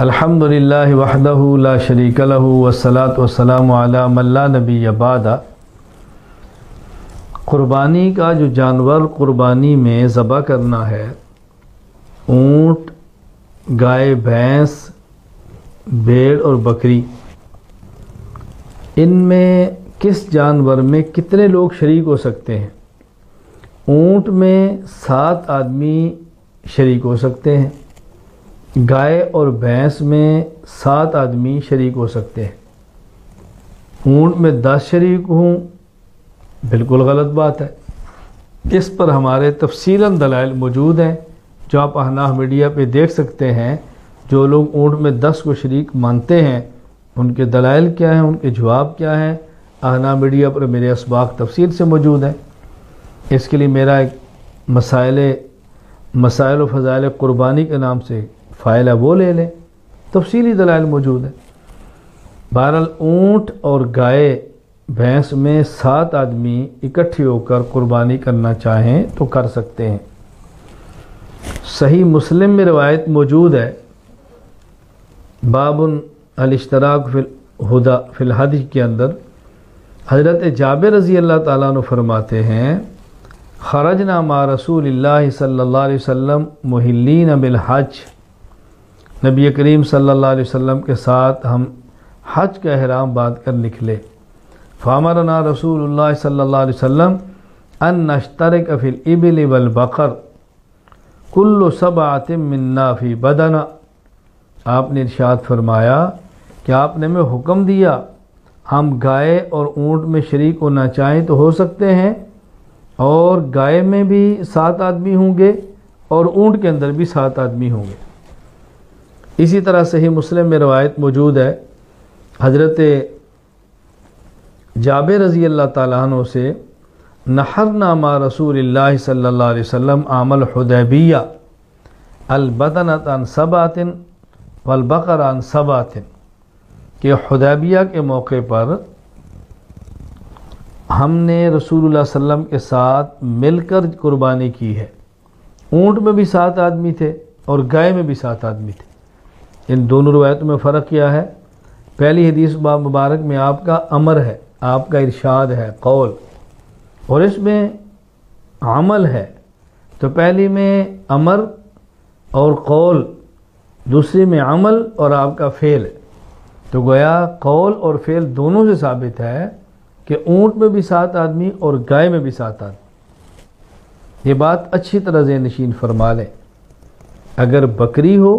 الحمدللہ وحدہ لا شریک لہ والصلاۃ والسلام علی من لا نبی بعد۔ قربانی کا جو جانور قربانی میں ذبح کرنا ہے، اونٹ، گائے، بھینس، بھیڑ اور بکری، ان میں کس جانور میں کتنے لوگ شریک ہو سکتے ہیں؟ اونٹ میں 7 آدمی شریک ہو سکتے ہیں، گائے اور بھینس میں 7 آدمی شریک ہو سکتے ہیں۔ اونٹ میں 10 شریک ہوں، بالکل غلط بات ہے۔ اس پر ہمارے تفصیلاً دلائل موجود ہیں جو آپ احناف میڈیا پہ دیکھ سکتے ہیں۔ جو لوگ اونٹ میں 10 کو شریک مانتے ہیں ان کے دلائل کیا ہیں، ان کے جواب کیا ہیں، احناف میڈیا پر میرے اسباق تفصیل سے موجود ہیں۔ اس کے لیے میرا ایک مسائل و فضائل قربانی کے نام سے فائل ہے، وہ لے لیں، تفصیلی دلائل موجود ہیں۔ بہرحال اونٹ اور گائے بھینس میں 7 آدمی اکٹھے ہو کر قربانی کرنا چاہیں تو کر سکتے ہیں۔ صحیح مسلم میں روایت موجود ہے، باب الاشتراک فی الحدی کے اندر حضرت جابر رضی اللہ تعالیٰ عنہ فرماتے ہیں، خرجنا مع رسول اللہ صلی اللہ علیہ وسلم محلین بالحج، نبی کریم صلی اللہ علیہ وسلم کے ساتھ ہم حج کا احرام باندھ کر نکلے۔ فامرنا رسول اللہ صلی اللہ علیہ وسلم ان نشترک فی الابل والبقر کل 7 منا فی بدنہ، آپ نے ارشاد فرمایا کہ آپ نے ہمیں حکم دیا ہم گائے اور اونٹ میں شریک ہونا چاہیں تو ہو سکتے ہیں، اور گائے میں بھی 7 آدمی ہوں گے اور اونٹ کے اندر بھی 7 آدمی ہوں گے۔ اسی طرح صحیح مسلم میں روایت موجود ہے، حضرت جابر رضی اللہ تعالیٰ عنہ سے، نحرنا مع رسول اللہ صلی اللہ علیہ وسلم عام الحدیبیہ البدنۃ عن 7 والبقر عن 7، کہ حدیبیہ کے موقع پر ہم نے رسول اللہ صلی اللہ علیہ وسلم کے ساتھ مل کر قربانی کی ہے۔ اونٹ میں بھی 7 آدمی تھے اور گائے میں بھی 7 آدمی تھے۔ ان دونوں روایتوں میں فرق کیا ہے؟ پہلی حدیث مبارک میں آپ کا امر ہے، آپ کا ارشاد ہے، قول، اور اس میں عمل ہے۔ تو پہلی میں امر اور قول، دوسری میں عمل اور آپ کا فعل ہے۔ تو گویا قول اور فعل دونوں سے ثابت ہے کہ اونٹ میں بھی 7 آدمی اور گائے میں بھی 7 آدمی۔ یہ بات اچھی طرح ذہن نشین فرما لیں۔ اگر بکری ہو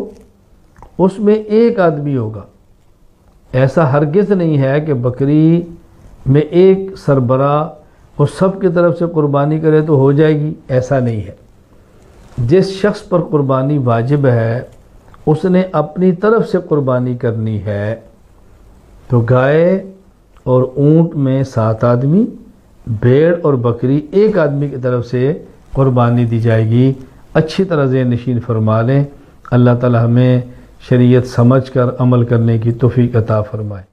اس میں 1 آدمی ہوگا، ایسا ہرگز نہیں ہے کہ بکری میں ایک سربراہ وہ سب کی طرف سے قربانی کرے تو ہو جائے گی، ایسا نہیں ہے۔ جس شخص پر قربانی واجب ہے اس نے اپنی طرف سے قربانی کرنی ہے۔ تو گائے اور اونٹ میں 7 آدمی، بھیڑ اور بکری 1 آدمی کی طرف سے قربانی دی جائے گی۔ اچھی طرح ذہن نشین فرما لیں۔ اللہ تعالی ہمیں شریعت سمجھ کر عمل کرنے کی توفیق عطا فرمائے۔